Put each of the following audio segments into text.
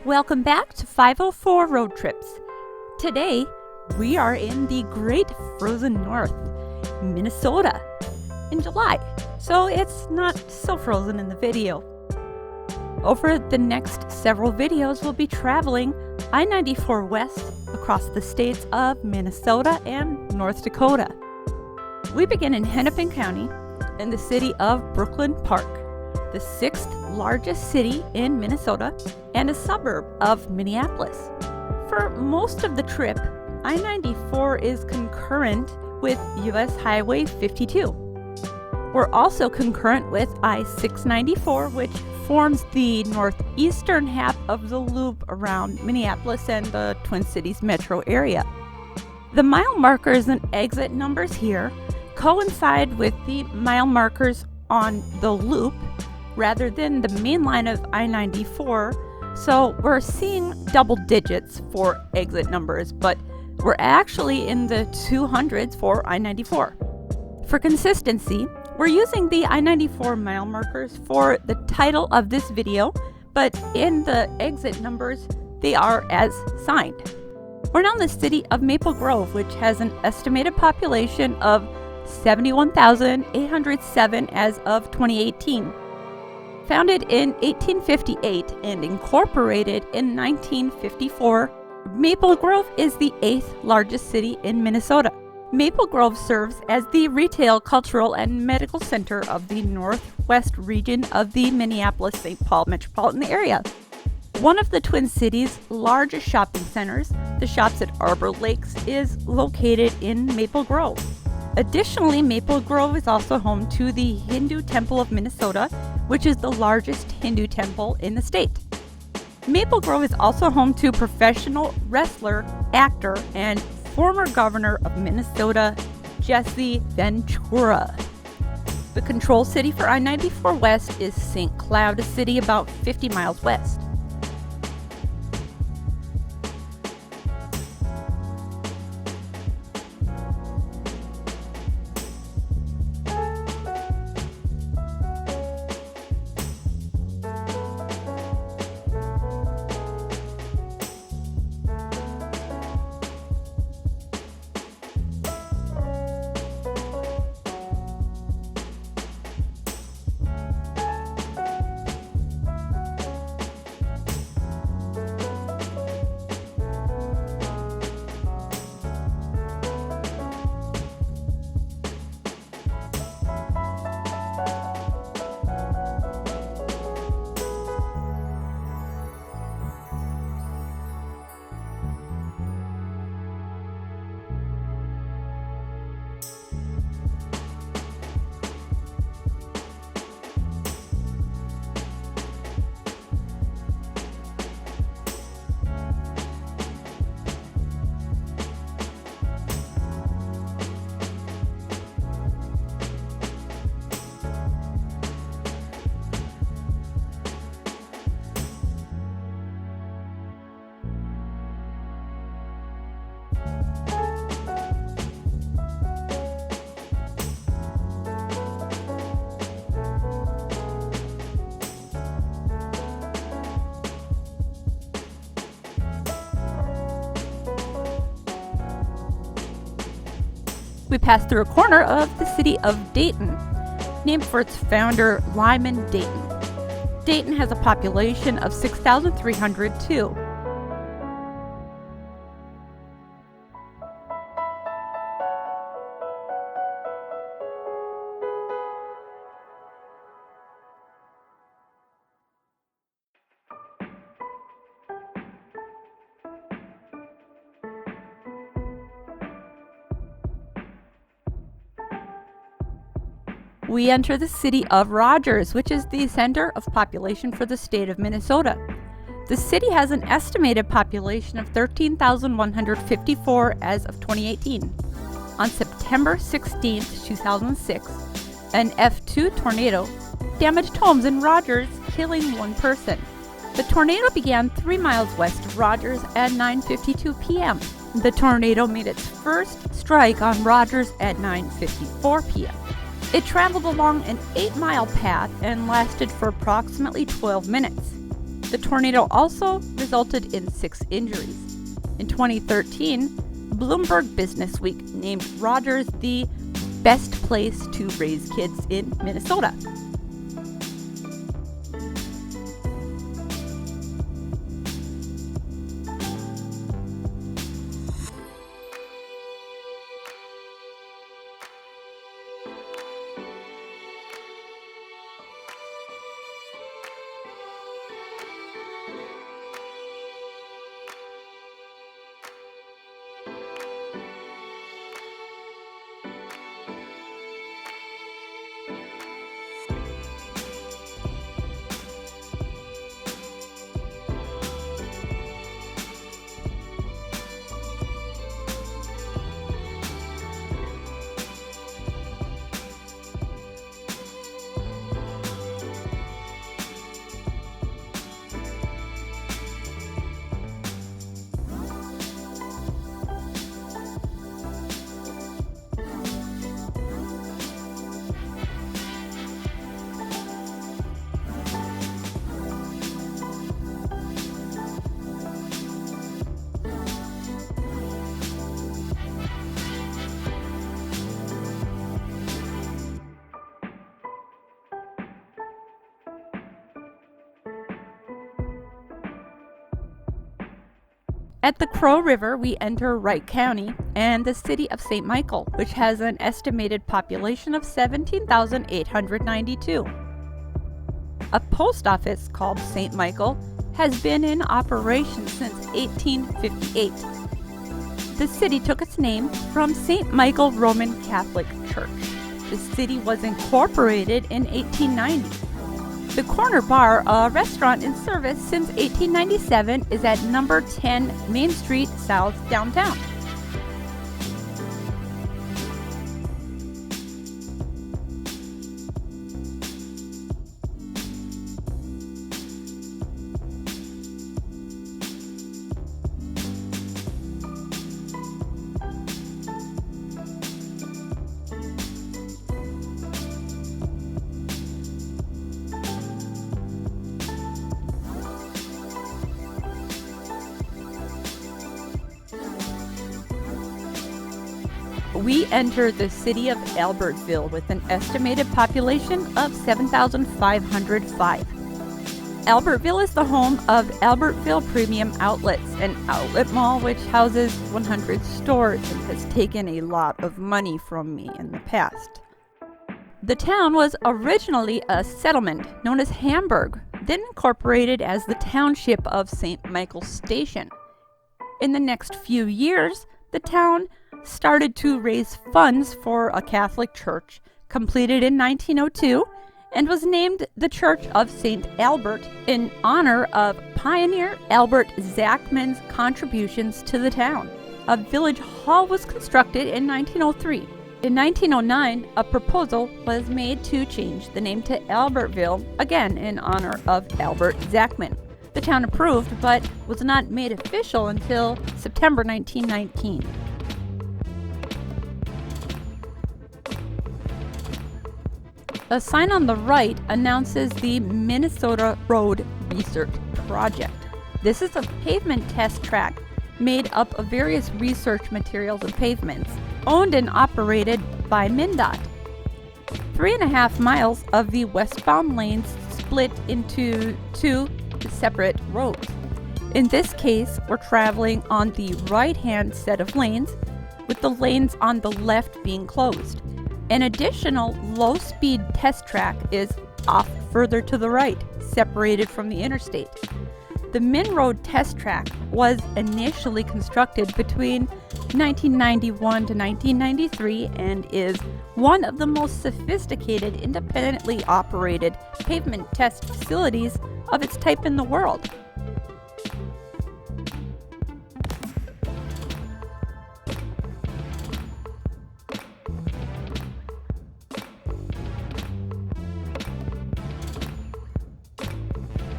Welcome back to 504 Road Trips. Today, we are in the Great Frozen North, Minnesota, in July, so it's not so frozen in the video. Over the next several videos, we'll be traveling I-94 west across the states of Minnesota and North Dakota. We begin in Hennepin County in the city of Brooklyn Park, the sixth largest city in Minnesota and a suburb of Minneapolis. For most of the trip, I-94 is concurrent with US Highway 52. We're also concurrent with I-694, which forms the northeastern half of the loop around Minneapolis and the Twin Cities metro area. The mile markers and exit numbers here coincide with the mile markers on the loop rather than the main line of I-94, so we're seeing double digits for exit numbers, but we're actually in the 200s for I-94. For consistency, we're using the I-94 mile markers for the title of this video, but in the exit numbers, they are as signed. We're now in the city of Maple Grove, which has an estimated population of 71,807 as of 2018. Founded in 1858 and incorporated in 1954, Maple Grove is the 8th largest city in Minnesota. Maple Grove serves as the retail, cultural, and medical center of the northwest region of the Minneapolis-St. Paul metropolitan area. One of the Twin Cities' largest shopping centers, the Shops at Arbor Lakes, is located in Maple Grove. Additionally, Maple Grove is also home to the Hindu Temple of Minnesota, which is the largest Hindu temple in the state. Maple Grove is also home to professional wrestler, actor, and former governor of Minnesota, Jesse Ventura. The control city for I-94 West is St. Cloud, a city about 50 miles west. We pass through a corner of the city of Dayton, named for its founder, Lyman Dayton. Dayton has a population of 6,302. We enter the city of Rogers, which is the center of population for the state of Minnesota. The city has an estimated population of 13,154 as of 2018. On September 16, 2006, an F2 tornado damaged homes in Rogers, killing one person. The tornado began 3 miles west of Rogers at 9:52 p.m. The tornado made its first strike on Rogers at 9:54 p.m. It traveled along an 8-mile path and lasted for approximately 12 minutes. The tornado also resulted in 6 injuries. In 2013, Bloomberg Businessweek named Rogers the best place to raise kids in Minnesota. At the Crow River, we enter Wright County and the city of St. Michael, which has an estimated population of 17,892. A post office called St. Michael has been in operation since 1858. The city took its name from St. Michael Roman Catholic Church. The city was incorporated in 1890. The Corner Bar, a restaurant in service since 1897, is at number 10 Main Street South, downtown. We enter the city of Albertville with an estimated population of 7,505. Albertville is the home of Albertville Premium Outlets, an outlet mall which houses 100 stores and has taken a lot of money from me in the past. The town was originally a settlement known as Hamburg, then incorporated as the township of St. Michael's Station. In the next few years, the town started to raise funds for a Catholic church, completed in 1902, and was named the Church of St. Albert in honor of pioneer Albert Zachman's contributions to the town. A village hall was constructed in 1903. In 1909, a proposal was made to change the name to Albertville, again in honor of Albert Zachman. The town approved, but was not made official until September 1919. A sign on the right announces the MnROAD Research Project. This is a pavement test track made up of various research materials and pavements, owned and operated by MnDOT. 3.5 miles of the westbound lanes split into 2 separate roads. In this case, we're traveling on the right-hand set of lanes, with the lanes on the left being closed. An additional low-speed test track is off further to the right, separated from the interstate. The MnROAD test track was initially constructed between 1991 to 1993 and is one of the most sophisticated independently operated pavement test facilities of its type in the world.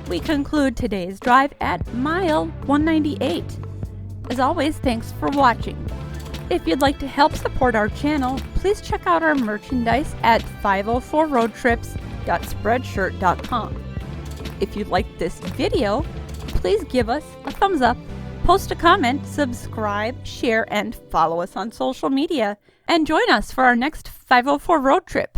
We conclude today's drive at mile 198. As always, thanks for watching. If you'd like to help support our channel, please check out our merchandise at 504roadtrips.spreadshirt.com. If you liked this video, please give us a thumbs up, post a comment, subscribe, share, and follow us on social media. And join us for our next 504 road trip.